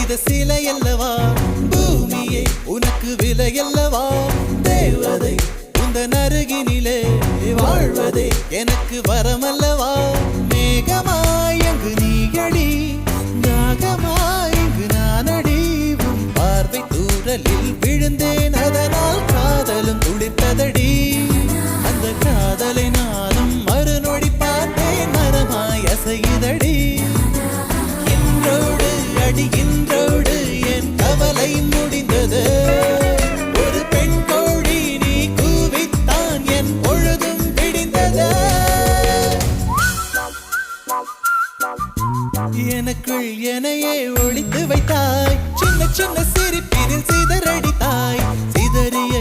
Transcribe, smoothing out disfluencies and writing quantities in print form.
சிலை அல்லவா பூமியே உனக்கு விலை அல்லவா தேவதை உந்தன் அருகினிலே வாழ்வதே எனக்கு வரமல்லவா மேகமாய் அங்கு நீயடி நாகமாய் இங்கு நானடி உன் பார்வை தூரலில் விழுந்தேன் அதனால் காதலும் துளிர்த்ததடி அந்த காதலை நானும் மறுநொடி பார்த்தேன் மரமாய் அசையுதடி இன்றோடு என் கவலை முடிந்தது ஒரு பெண் கோழி நீ கூவித்தான் என் பொழுதும் விடிந்தது எனக்குள் எனையே ஒளித்து வைத்தாய் சின்ன சின்ன சிரிப்பினில் சிதறடித்தாய் சிதறிய